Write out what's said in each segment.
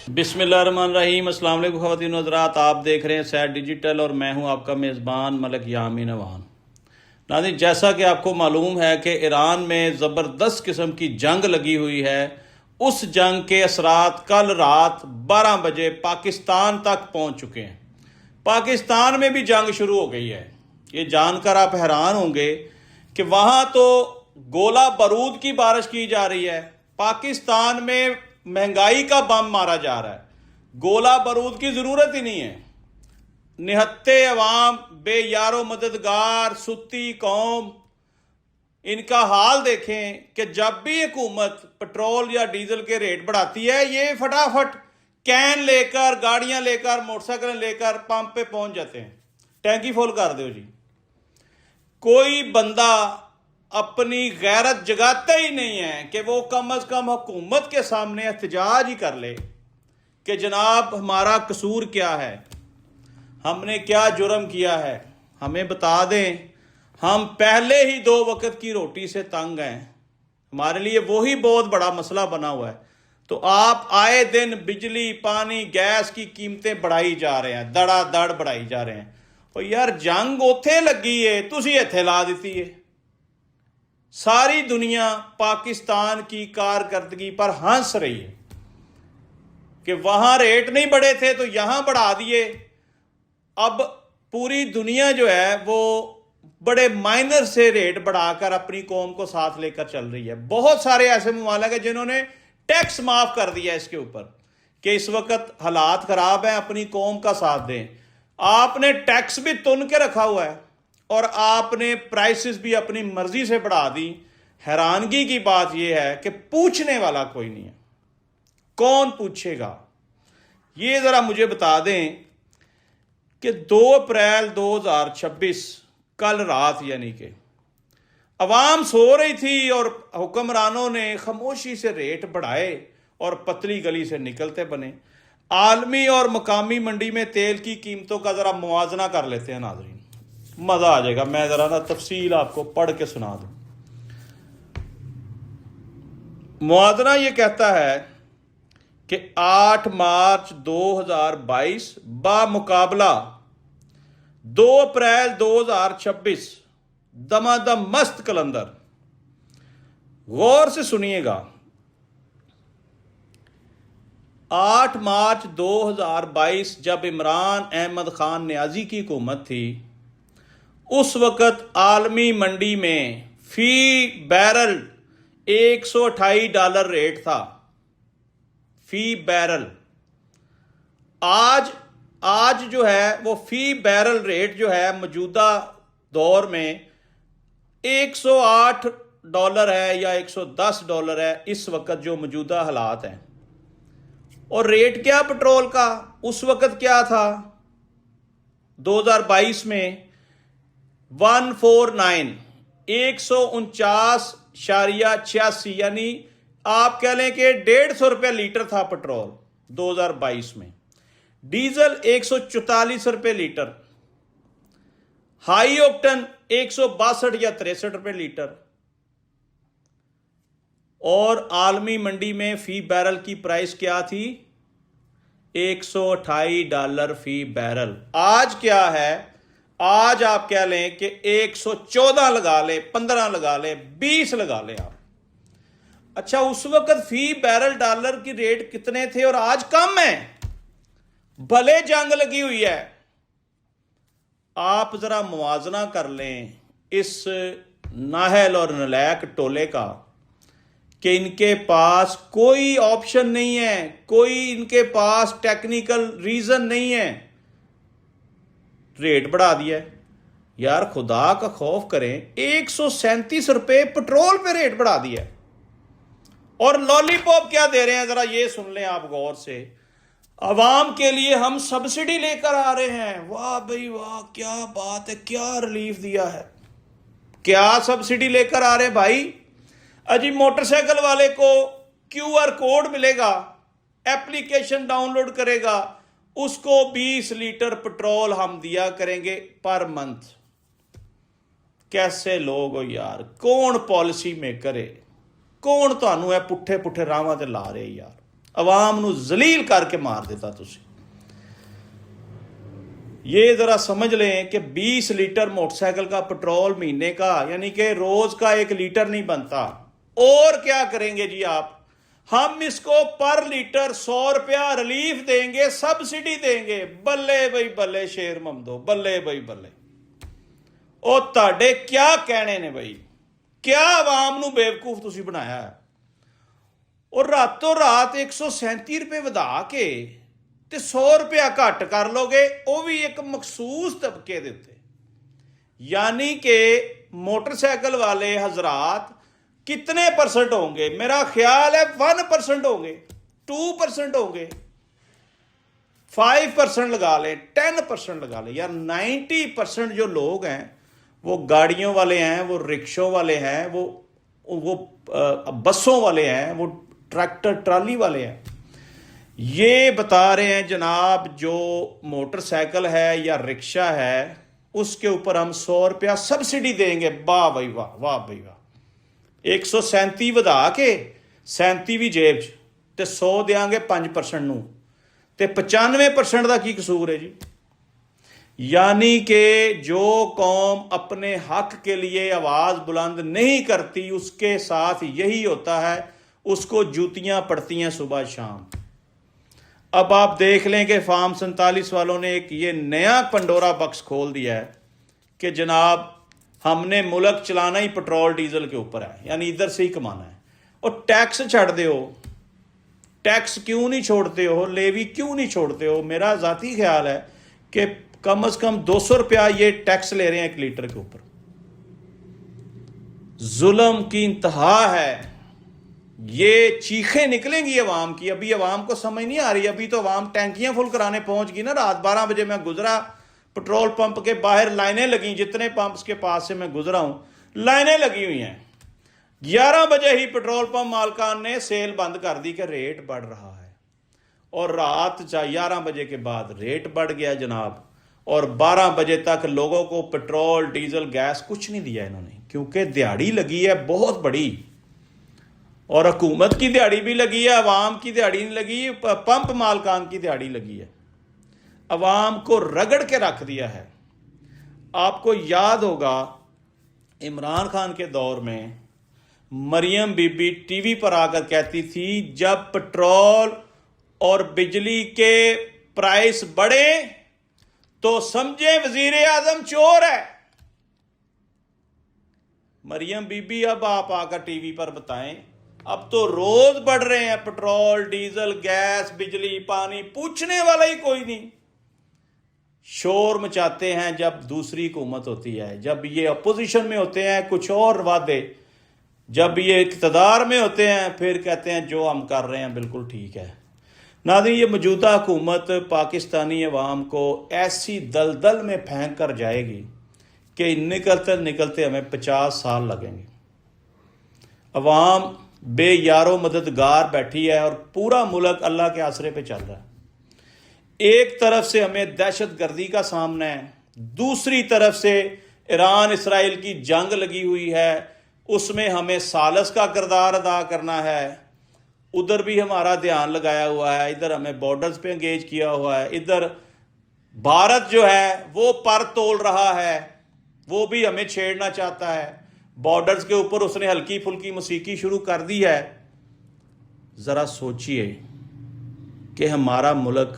बिस्मिल्लाहिर्रहमानिर्रहीम। अस्सलाम वालेकुम ख़वातीन व हज़रात, आप देख रहे हैं सैर डिजिटल और मैं हूं आपका मेज़बान मलिक यामीन अवान। नाज़रीन, जैसा कि आपको मालूम है कि ईरान में ज़बरदस्त किस्म की जंग लगी हुई है। उस जंग के असरात कल रात 12 बजे पाकिस्तान तक पहुंच चुके हैं। पाकिस्तान में भी जंग शुरू हो गई है। ये जानकर आप हैरान होंगे कि वहाँ तो गोला बारूद की बारिश की जा रही है, पाकिस्तान में महंगाई का बम मारा जा रहा है। गोला बारूद की ज़रूरत ही नहीं है। निहत्ते अवाम, बेयारो मददगार, सुत्ती कौम, इनका हाल देखें कि जब भी हुकूमत पेट्रोल या डीजल के रेट बढ़ाती है, ये फटाफट कैन लेकर, गाड़ियां लेकर, मोटरसाइकिल लेकर पंप पे पहुंच जाते हैं, टैंकी फुल कर दो जी। कोई बंदा अपनी गैरत जगाता ही नहीं है कि वो कम अज कम हुकूमत के सामने एहतजाज ही कर ले कि जनाब हमारा कसूर क्या है, हमने क्या जुर्म किया है, हमें बता दें। हम पहले ही 2 वक्त की रोटी से तंग हैं, हमारे लिए वही बहुत बड़ा मसला बना हुआ है। तो आप आए दिन बिजली, पानी, गैस की कीमतें बढ़ाई जा रहे हैं, धड़ाधड़ बढ़ाई जा रहे हैं। और यार जंग उथे लगी है, तुसी इत्थे ला दी है। सारी दुनिया पाकिस्तान की कारकर्दगी पर हंस रही है कि वहां रेट नहीं बढ़े थे तो यहां बढ़ा दिए। अब पूरी दुनिया जो है वो बड़े माइनर से रेट बढ़ाकर अपनी कौम को साथ लेकर चल रही है। बहुत सारे ऐसे ममालिक हैं जिन्होंने टैक्स माफ कर दिया इसके ऊपर कि इस वक्त हालात खराब हैं, अपनी कौम का साथ दें। आपने टैक्स भी तुन के रखा हुआ है और आपने प्राइसेस भी अपनी मर्जी से बढ़ा दी। हैरानगी की बात यह है कि पूछने वाला कोई नहीं है। कौन पूछेगा? ये जरा मुझे बता दें कि 2 अप्रैल 2026 कल रात, यानी कि अवाम सो रही थी और हुक्मरानों ने खामोशी से रेट बढ़ाए और पतली गली से निकलते बने। आलमी और मकामी मंडी में तेल की कीमतों का जरा मुआवजा कर लेते हैं नाज़रीन, मजा आ जाएगा। मैं जरा ना तफसील आपको पढ़ के सुना दूं। मुआवजा ये कहता है कि 8 मार्च 2022 बामुकाबला 2 अप्रैल 2026 दमादम मस्त कलंदर। गौर से सुनिएगा। 8 मार्च 2022 जब इमरान अहमद खान न्याजी की हुकूमत थी, उस वक़्त आलमी मंडी में फी बैरल $128 रेट था, फी बैरल। आज जो है वो फी बैरल रेट जो है मौजूदा दौर में $108 है या $110 है, इस वक्त जो मौजूदा हालात हैं। और रेट क्या पेट्रोल का उस वक्त क्या था 2022 में? 149, 149.86, यानी आप कह लें कि ₹150 लीटर था पेट्रोल 2022 में। डीजल ₹144 लीटर, हाई ऑक्टन 162 या 63 लीटर। और आलमी मंडी में फी बैरल की प्राइस क्या थी? $128 फी बैरल। आज क्या है? आज आप कह लें कि 114 लगा ले, 15 लगा ले, 20 लगा ले आप। अच्छा, उस वक्त फी बैरल डॉलर की रेट कितने थे और आज कम है, भले जंग लगी हुई है। आप जरा मुआवजा कर लें इस नाहल और नलायक टोले का कि इनके पास कोई ऑप्शन नहीं है, कोई इनके पास टेक्निकल रीजन नहीं है, रेट बढ़ा दिया है। यार खुदा का खौफ करें, ₹137 पेट्रोल पे रेट बढ़ा दिया है। और लॉलीपॉप क्या दे रहे हैं जरा ये सुन लें आप गौर से। अवाम के लिए हम सब्सिडी लेकर आ रहे हैं। वाह भाई वाह, क्या बात है, क्या रिलीफ दिया है। क्या सब्सिडी लेकर आ रहे हैं भाई? अजी मोटरसाइकिल वाले को QR कोड मिलेगा, एप्लीकेशन डाउनलोड करेगा, उसको 20 लीटर पेट्रोल हम दिया करेंगे पर मंथ। कैसे लोग हो यार, कौन पॉलिसी मेकर है, कौन ਤੁਹਾਨੂੰ ਇਹ ਪੁੱਠੇ ਪੁੱਠੇ ਰਾਹਾਂ ਤੇ ਲਾ ਰਹੇ यार। आवाम नू जलील करके मार देता तुसी। ये जरा समझ लें कि 20 लीटर मोटरसाइकिल का पेट्रोल महीने का, यानी कि रोज का 1 लीटर नहीं बनता। और क्या करेंगे जी आप? हम इसको पर लीटर 100 रुपया रिलीफ देंगे, सब्सिडी देंगे। बल्ले भाई बल्ले शेर ममदो, बल्ले भाई बल्ले। ओ ताडे क्या कहने ने भाई, क्या आवाम नू बेवकूफ तुसी बनाया है। और रातों रात 137 रुपये वधा के ते 100 रुपया घट कर लोगे, वो भी एक मखसूस तबके दे उत्ते। यानी कि मोटरसाइकिल वाले हजरात कितने परसेंट होंगे? मेरा ख्याल है 1% होंगे, 2% होंगे, 5% लगा लें, 10% लगा लें। यार 90% जो लोग हैं वो गाड़ियों वाले हैं, वो रिक्शों वाले हैं, वो बसों वाले हैं, वो ट्रैक्टर ट्राली वाले हैं। ये बता रहे हैं जनाब, जो मोटरसाइकिल है या रिक्शा है उसके ऊपर हम 100 रुपया सब्सिडी देंगे। वाह भाई वाह, वाह भाई वाह। 137 वधा के 37 भी जेब च, ते 100 देंगे 5% नू, ते 95% का की कसूर है जी। यानी कि जो कौम अपने हक के लिए आवाज बुलंद नहीं करती उसके साथ यही होता है, उसको जूतियां पड़ती हैं सुबह शाम। अब आप देख लें कि फार्म 47 वालों ने एक ये नया पंडोरा बक्स खोल दिया है कि जनाब हमने मुल्क चलाना ही पेट्रोल डीजल के ऊपर है, यानी इधर से ही कमाना है। और टैक्स छड़ दे हो, टैक्स क्यों नहीं छोड़ते हो, लेवी क्यों नहीं छोड़ते हो? मेरा ज़ाती ख्याल है कि कम से कम 200 रुपया ये टैक्स ले रहे हैं 1 लीटर के ऊपर। जुल्म की इंतहा है। ये चीखें निकलेंगी अवाम की। अभी अवाम को समझ नहीं आ रही, अभी तो अवाम टैंकियां फुल कराने पहुंच गई ना। रात 12 बजे मैं गुजरा, पेट्रोल पंप के बाहर लाइनें लगी, जितने पंप्स के पास से मैं गुजरा हूं लाइनें लगी हुई हैं। 11 बजे ही पेट्रोल पंप मालकान ने सेल बंद कर दी कि रेट बढ़ रहा है, और रात 11 बजे के बाद रेट बढ़ गया जनाब। और 12 बजे तक लोगों को पेट्रोल डीजल गैस कुछ नहीं दिया इन्होंने, क्योंकि दिहाड़ी लगी है बहुत बड़ी। और हुकूमत की दिहाड़ी भी लगी है, अवाम की दिहाड़ी नहीं लगी, पंप मालकान की दिहाड़ी लगी है। अवाम को रगड़ के रख दिया है। आपको याद होगा इमरान खान के दौर में मरियम बीबी टीवी पर आकर कहती थी, जब पेट्रोल और बिजली के प्राइस बढ़े तो समझे वजीर आजम चोर है। मरियम बीबी अब आप आकर टीवी पर बताएं, अब तो रोज बढ़ रहे हैं पेट्रोल डीजल गैस बिजली पानी, पूछने वाला ही कोई नहीं। शोर मचाते हैं जब दूसरी हुकूमत होती है, जब ये अपोजिशन में होते हैं कुछ और वादे, जब ये इक़्तिदार में होते हैं फिर कहते हैं जो हम कर रहे हैं बिल्कुल ठीक है। नाज़रीन, ये मौजूदा हुकूमत पाकिस्तानी अवाम को ऐसी दलदल में फेंक कर जाएगी कि निकलते निकलते हमें 50 साल लगेंगे। अवाम बेयारो मददगार बैठी है और पूरा मुल्क अल्लाह के आसरे पे चल रहा है। एक तरफ से हमें दहशत गर्दी का सामना है, दूसरी तरफ से ईरान इसराइल की जंग लगी हुई है, उसमें हमें सालस का किरदार अदा करना है। उधर भी हमारा ध्यान लगाया हुआ है, इधर हमें बॉर्डर्स पे एंगेज किया हुआ है, इधर भारत जो है वो पर तोल रहा है, वो भी हमें छेड़ना चाहता है। बॉर्डर्स के ऊपर उसने हल्की फुल्की मौसीकी शुरू कर दी है। ज़रा सोचिए कि हमारा मुल्क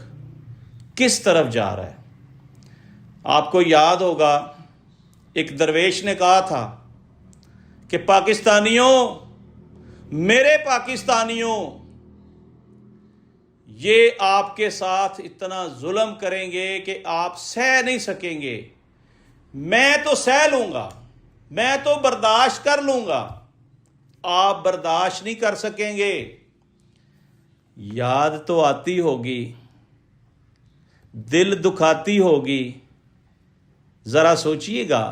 किस तरफ जा रहा है। आपको याद होगा एक दरवेश ने कहा था कि पाकिस्तानियों, मेरे पाकिस्तानियों, ये आपके साथ इतना जुल्म करेंगे कि आप सह नहीं सकेंगे। मैं तो सह लूंगा, मैं तो बर्दाश्त कर लूंगा, आप बर्दाश्त नहीं कर सकेंगे। याद तो आती होगी, दिल दुखाती होगी। जरा सोचिएगा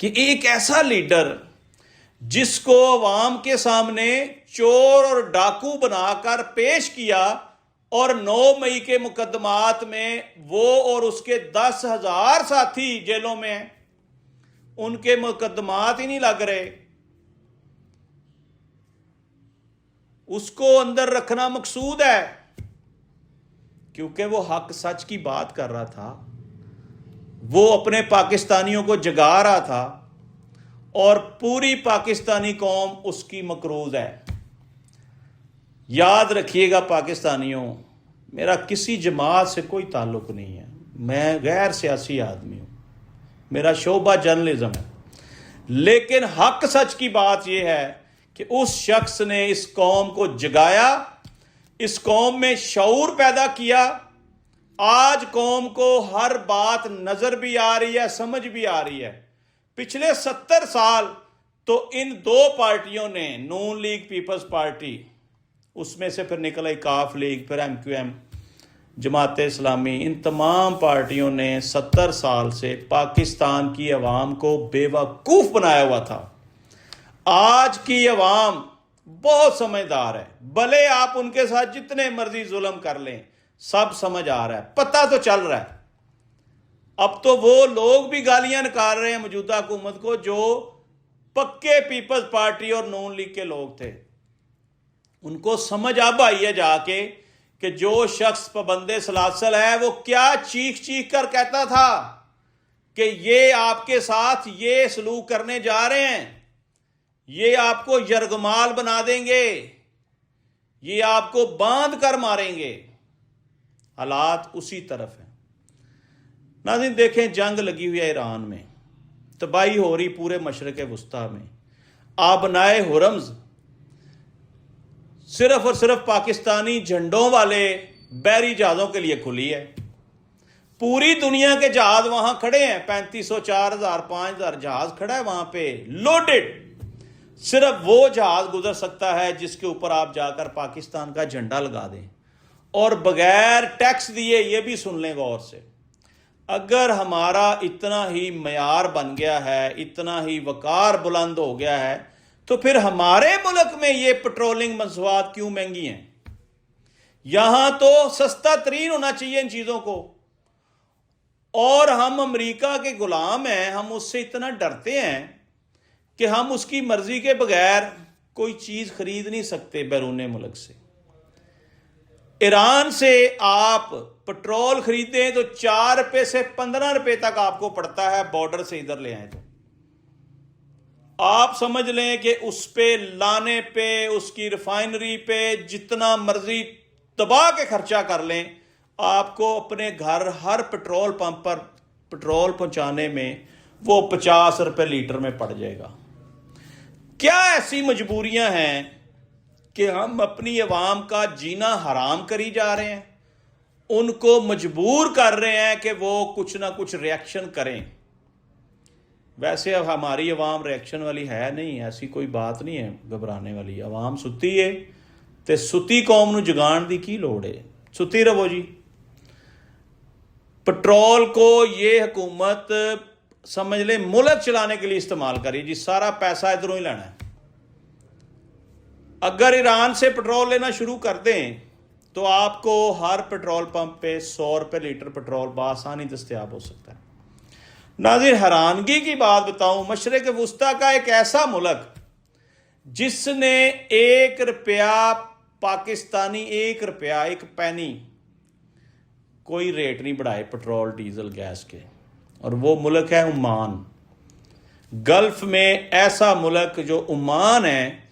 कि एक ऐसा लीडर जिसको अवाम के सामने चोर और डाकू बनाकर पेश किया और 9 मई के मुकदमात में वो और उसके 10,000 साथी जेलों में हैं, उनके मुकदमात ही नहीं लग रहे। उसको अंदर रखना मकसूद है, क्योंकि वो हक सच की बात कर रहा था, वो अपने पाकिस्तानियों को जगा रहा था और पूरी पाकिस्तानी कौम उसकी मकरूज है। याद रखिएगा पाकिस्तानियों, मेरा किसी जमात से कोई ताल्लुक नहीं है, मैं गैर सियासी आदमी हूं, मेरा शोबा जर्नलिज्म है, लेकिन हक सच की बात यह है कि उस शख्स ने इस कौम को जगाया, इस कौम में शऊर पैदा किया। आज कौम को हर बात नजर भी आ रही है, समझ भी आ रही है। पिछले 70 साल तो इन दो पार्टियों ने, नून लीग पीपल्स पार्टी, उसमें से फिर निकला इकाफ लीग, फिर MQM, जमात इस्लामी, इन तमाम पार्टियों ने 70 साल से पाकिस्तान की अवाम को बेवकूफ बनाया हुआ था। आज की अवाम बहुत समझदार है, भले आप उनके साथ जितने मर्जी जुल्म कर लें, सब समझ आ रहा है, पता तो चल रहा है। अब तो वो लोग भी गालियां निकाल रहे हैं मौजूदा हुकूमत को जो पक्के पीपल्स पार्टी और नून लीग के लोग थे। उनको समझ अब आई है जाके कि जो शख्स पाबंदे सलासल है वो क्या चीख चीख कर कहता था कि ये आपके साथ ये सलूक करने जा रहे हैं, ये आपको यरगमाल बना देंगे, ये आपको बांध कर मारेंगे। हालात उसी तरफ है। नाज़रीन देखें, जंग लगी हुई है ईरान में, तबाही हो रही पूरे मशरक़ वुस्ता में। आबनाए हुरम्स सिर्फ और सिर्फ पाकिस्तानी झंडों वाले बहरी जहाज़ों के लिए खुली है। पूरी दुनिया के जहाज वहां खड़े हैं, 3500, 4000, 5000 जहाज खड़ा है वहां पे लोडेड। सिर्फ वो जहाज गुजर सकता है जिसके ऊपर आप जाकर पाकिस्तान का झंडा लगा दें, और बगैर टैक्स दिए। ये भी सुन लें गौर से, अगर हमारा इतना ही मयार बन गया है, इतना ही वकार बुलंद हो गया है, तो फिर हमारे मुल्क में ये पेट्रोलिंग मसवात क्यों महंगी हैं? यहां तो सस्ता तरीन होना चाहिए इन चीजों को, और हम अमेरिका के गुलाम हैं। हम उससे इतना डरते हैं कि हम उसकी मर्जी के बगैर कोई चीज खरीद नहीं सकते बैरून मुल्क से। ईरान से आप पेट्रोल खरीदें तो 4 रुपए से 15 रुपए तक आपको पड़ता है, बॉर्डर से इधर ले आए तो। आप समझ लें कि उस पे लाने पे, उसकी रिफाइनरी पे जितना मर्जी दबा के खर्चा कर लें, आपको अपने घर हर पेट्रोल पंप पर पेट्रोल पहुंचाने में वो 50 रुपए लीटर में पड़ जाएगा। क्या ऐसी मजबूरियां हैं कि हम अपनी अवाम का जीना हराम करी जा रहे हैं, उनको मजबूर कर रहे हैं कि वो कुछ ना कुछ रिएक्शन करें। वैसे अब हमारी अवाम रिएक्शन वाली है नहीं, ऐसी कोई बात नहीं है घबराने वाली। अवाम सुती है तो सुती कौम नूं जगाण दी की लोड़ है, सुती रहो जी। पेट्रोल को ये हुकूमत समझ ले मुल्क चलाने के लिए इस्तेमाल करी जी, सारा पैसा इधरों ही लेना है। अगर ईरान से पेट्रोल लेना शुरू कर दें तो आपको हर पेट्रोल पंप पे 100 रुपए लीटर पेट्रोल बासानी दस्तयाब हो सकता है। नाज़रीन, हैरानगी की बात बताऊं, मशरक़ वुस्ता का एक ऐसा मुल्क जिसने 1 रुपया पाकिस्तानी, 1 रुपया, 1 पैनी कोई रेट नहीं बढ़ाए पेट्रोल डीजल गैस के, और वो मुल्क है ओमान। गल्फ में ऐसा मुल्क जो ओमान है,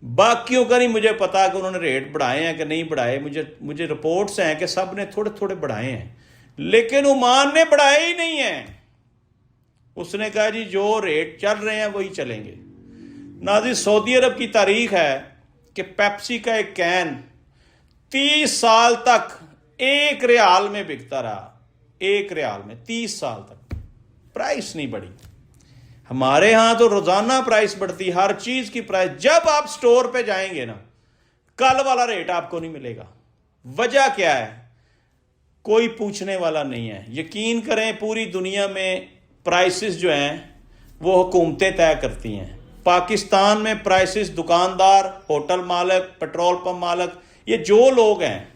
बाकियों का नहीं मुझे पता कि उन्होंने रेट बढ़ाए हैं कि नहीं बढ़ाए। मुझे रिपोर्ट्स हैं कि सब ने थोड़े थोड़े बढ़ाए हैं, लेकिन ओमान ने बढ़ाए ही नहीं है। उसने कहा जी जो रेट चल रहे हैं वही चलेंगे। नाज़रीन, सऊदी अरब की तारीख है कि पेप्सी का एक कैन 30 साल तक 1 रियाल में बिकता रहा, 1 रियाल में 30 साल तक, प्राइस नहीं बढ़ी। हमारे यहां तो रोजाना प्राइस बढ़ती, हर चीज की प्राइस। जब आप स्टोर पे जाएंगे ना, कल वाला रेट आपको नहीं मिलेगा। वजह क्या है? कोई पूछने वाला नहीं है। यकीन करें, पूरी दुनिया में प्राइसेस जो हैं वो हुकूमतें तय करती हैं। पाकिस्तान में प्राइसेस दुकानदार, होटल मालिक, पेट्रोल पंप मालिक, ये जो लोग हैं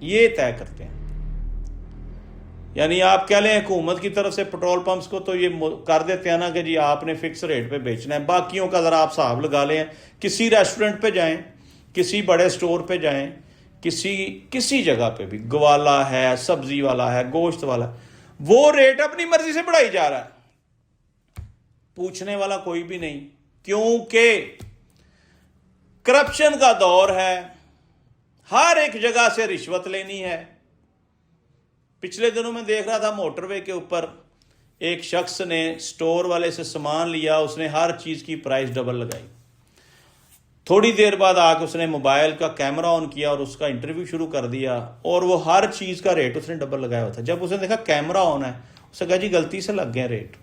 ये तय करते हैं। यानी आप कह लें हुकूमत की तरफ से पेट्रोल पंप्स को तो ये कर देते हैं ना कि जी आपने फिक्स रेट पे बेचना है। बाकियों का ज़रा आप हिसाब लगा लें, किसी रेस्टोरेंट पे जाएं, किसी बड़े स्टोर पे जाएं, किसी जगह पे भी, ग्वाला है, सब्जी वाला है, गोश्त वाला है, वो रेट अपनी मर्जी से बढ़ाई जा रहा है, पूछने वाला कोई भी नहीं, क्योंकि करप्शन का दौर है, हर एक जगह से रिश्वत लेनी है। पिछले दिनों में देख रहा था मोटरवे के ऊपर एक शख्स ने स्टोर वाले से सामान लिया, उसने हर चीज की प्राइस डबल लगाई। थोड़ी देर बाद आके उसने मोबाइल का कैमरा ऑन किया और उसका इंटरव्यू शुरू कर दिया, और वो हर चीज का रेट उसने डबल लगाया हुआ था। जब उसने देखा कैमरा ऑन है, उसने कहा जी गलती से लग गए रेट।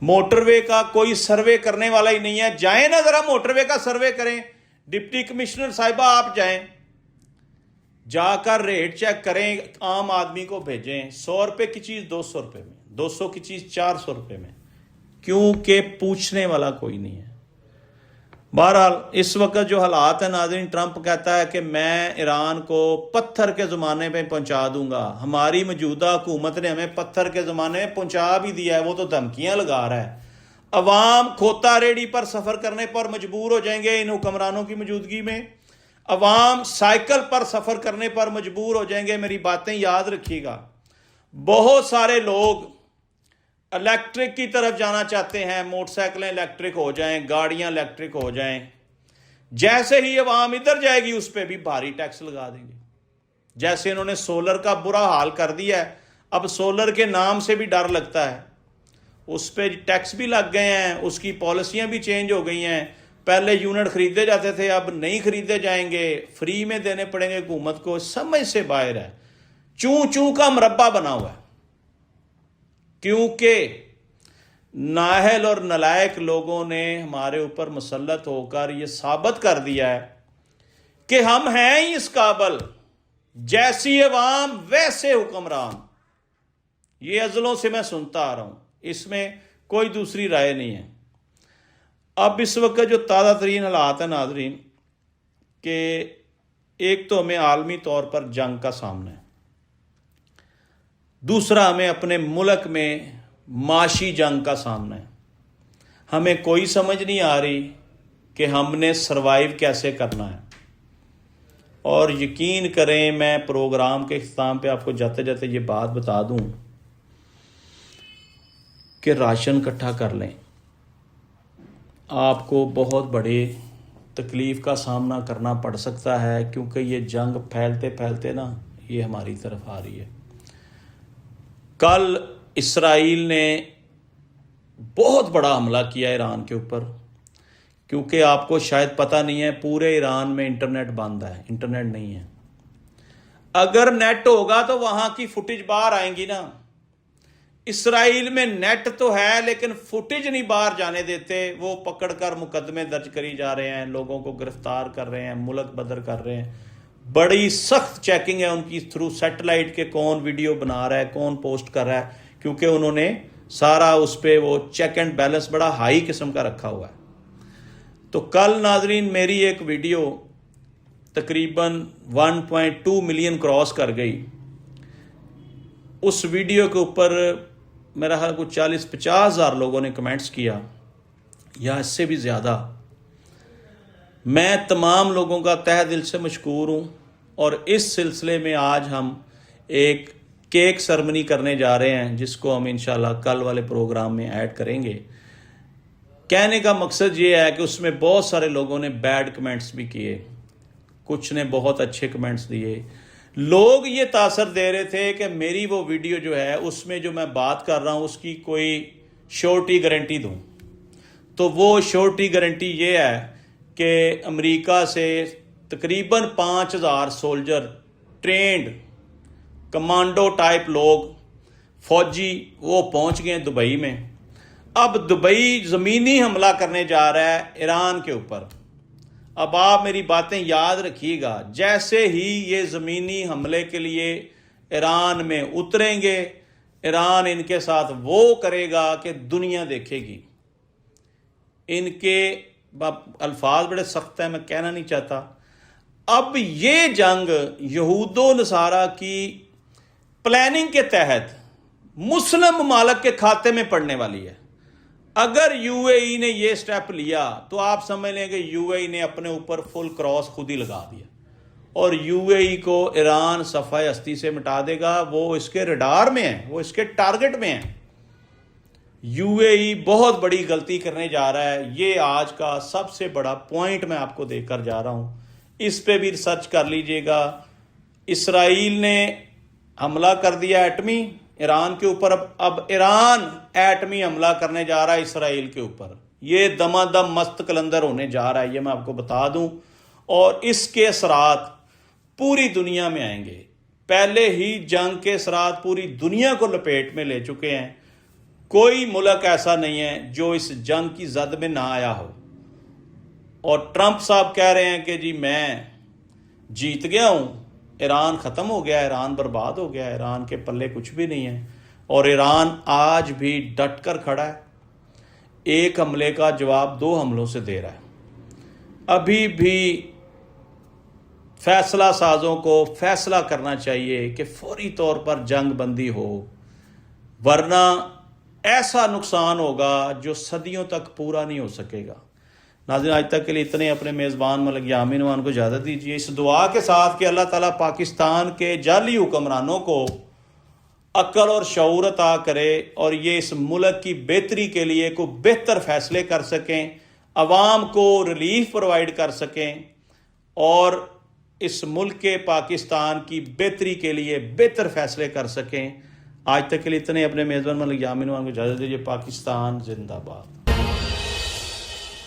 मोटरवे का कोई सर्वे करने वाला ही नहीं है। जाएं ना जरा मोटरवे का सर्वे करें, डिप्टी कमिश्नर साहिबा आप जाएं, जाकर रेट चेक करें, आम आदमी को भेजें। 100 रुपए की चीज 200 रुपए में, 200 की चीज 400 रुपए में, क्योंकि पूछने वाला कोई नहीं है। बहरहाल इस वक्त जो हालात है नाज़रीन, ट्रंप कहता है कि मैं ईरान को पत्थर के ज़माने में पहुंचा दूंगा। हमारी मौजूदा हुकूमत ने हमें पत्थर के ज़माने में पहुंचा भी दिया है, वो तो धमकियां लगा रहा है। अवाम खोता रेडी पर सफ़र करने पर मजबूर हो जाएंगे इन हुक्मरानों की मौजूदगी में। अवाम साइकिल पर सफ़र करने पर मजबूर हो जाएंगे। मेरी बातें याद रखिएगा। बहुत सारे लोग इलेक्ट्रिक की तरफ जाना चाहते हैं, मोटरसाइकिलें इलेक्ट्रिक हो जाएं, गाड़ियां इलेक्ट्रिक हो जाएं। जैसे ही अवाम इधर जाएगी उस पर भी भारी टैक्स लगा देंगे। जैसे इन्होंने सोलर का बुरा हाल कर दिया है, अब सोलर के नाम से भी डर लगता है, उस पर टैक्स भी लग गए हैं, उसकी पॉलिसियां भी चेंज हो गई हैं। पहले यूनिट खरीदे जाते थे, अब नहीं खरीदे जाएंगे, फ्री में देने पड़ेंगे हुकूमत को। समझ से बाहर है, चूं चूं का मरब्बा बना हुआ है, क्योंकि नाहल और नलायक लोगों ने हमारे ऊपर मुसल्लत होकर यह साबित कर दिया है कि हम हैं ही इस काबल, जैसी अवाम वैसे हुक्मरान। ये अजलों से मैं सुनता आ रहा हूं, इसमें कोई दूसरी राय नहीं है। अब इस वक्त जो ताज़ा तरीन हालात है नाजरीन, कि एक तो हमें आलमी तौर पर जंग का सामना है, दूसरा हमें अपने मुल्क में माशी जंग का सामना है। हमें कोई समझ नहीं आ रही कि हमने सरवाइव कैसे करना है। और यकीन करें, मैं प्रोग्राम के इख्तिताम पे आपको जाते जाते ये बात बता दूं कि राशन इकट्ठा कर लें, आपको बहुत बड़े तकलीफ़ का सामना करना पड़ सकता है, क्योंकि ये जंग फैलते फैलते ना ये हमारी तरफ आ रही है। कल इसराइल ने बहुत बड़ा हमला किया ईरान के ऊपर, क्योंकि आपको शायद पता नहीं है, पूरे ईरान में इंटरनेट बंद है, इंटरनेट नहीं है। अगर नेट होगा तो वहां की फुटेज बाहर आएंगी ना। इसराइल में नेट तो है लेकिन फुटेज नहीं बाहर जाने देते। वो पकड़कर मुकदमे दर्ज करी जा रहे हैं, लोगों को गिरफ्तार कर रहे हैं, मुल्क बदर कर रहे हैं। बड़ी सख्त चेकिंग है उनकी थ्रू सैटेलाइट के, कौन वीडियो बना रहा है, कौन पोस्ट कर रहा है, क्योंकि उन्होंने सारा उस पर वो चेक एंड बैलेंस बड़ा हाई किस्म का रखा हुआ है। तो कल नाजरीन मेरी एक वीडियो तकरीबन 1.2 मिलियन क्रॉस कर गई। उस वीडियो के ऊपर मेरा ख्याल कुछ 40-50 हज़ार लोगों ने कमेंट्स किया, या इससे भी ज़्यादा। मैं तमाम लोगों का तहे दिल से मशकूर हूँ। और इस सिलसिले में आज हम एक केक सेरेमनी करने जा रहे हैं, जिसको हम इंशाल्लाह कल वाले प्रोग्राम में ऐड करेंगे। कहने का मकसद ये है कि उसमें बहुत सारे लोगों ने बैड कमेंट्स भी किए, कुछ ने बहुत अच्छे कमेंट्स दिए। लोग ये तासर दे रहे थे कि मेरी वो वीडियो जो है उसमें जो मैं बात कर रहा हूँ उसकी कोई श्योरिटी गारंटी दूँ। तो वो श्योरिटी गारंटी ये है कि अमेरिका से तकरीबन 5,000 सोल्जर, ट्रेंड कमांडो टाइप लोग, फौजी, वो पहुंच गए दुबई में। अब दुबई ज़मीनी हमला करने जा रहा है ईरान के ऊपर। अब आप मेरी बातें याद रखिएगा, जैसे ही ये ज़मीनी हमले के लिए ईरान में उतरेंगे, ईरान इनके साथ वो करेगा कि दुनिया देखेगी। इनके अल्फाज बड़े सख्त हैं, मैं कहना नहीं चाहता। अब ये जंग यहूदो नसारा की प्लानिंग के तहत मुस्लिम ममालिक के खाते में पड़ने वाली है। अगर यूएई ने ये स्टेप लिया तो आप समझ लें कि यूएई ने अपने ऊपर फुल क्रॉस खुद ही लगा दिया और यूएई को ईरान सफ़ाए हस्ती से मिटा देगा। वो इसके रडार में है, वो इसके टारगेट में है। यूएई बहुत बड़ी गलती करने जा रहा है। ये आज का सबसे बड़ा पॉइंट मैं आपको देकर जा रहा हूँ, इस पे भी रिसर्च कर लीजिएगा। इसराइल ने हमला कर दिया एटमी ईरान के ऊपर। अब ईरान एटमी हमला करने जा रहा है इसराइल के ऊपर। ये दमादम मस्त कलंदर होने जा रहा है, ये मैं आपको बता दूं। और इसके असरात पूरी दुनिया में आएंगे। पहले ही जंग के असरात पूरी दुनिया को लपेट में ले चुके हैं। कोई मुल्क ऐसा नहीं है जो इस जंग की जद में ना आया हो। और ट्रंप साहब कह रहे हैं कि जी मैं जीत गया हूं, ईरान ख़त्म हो गया, ईरान बर्बाद हो गया, ईरान के पल्ले कुछ भी नहीं है। और ईरान आज भी डट कर खड़ा है, एक हमले का जवाब 2 हमलों से दे रहा है। अभी भी फैसला साजों को फैसला करना चाहिए कि फौरी तौर पर जंग बंदी हो, वरना ऐसा नुकसान होगा जो सदियों तक पूरा नहीं हो सकेगा। नाज़रीन, आज तक के लिए इतने। अपने मेज़बान मलिक यामीन अवान को इजाज़त दीजिए, इस दुआ के साथ कि अल्लाह ताला पाकिस्तान के जाली हुक्मरानों को अक्ल और शऊर अता करे और ये इस मुल्क की बेहतरी के लिए कोई बेहतर फैसले कर सकें, अवाम को रिलीफ प्रोवाइड कर सकें और इस मुल्क के पाकिस्तान की बेहतरी के लिए बेहतर फैसले कर सकें। आज तक के लिए इतने। अपने मेज़बान मलिक यामीन अवान को इजाज़त दीजिए। पाकिस्तान जिंदाबाद।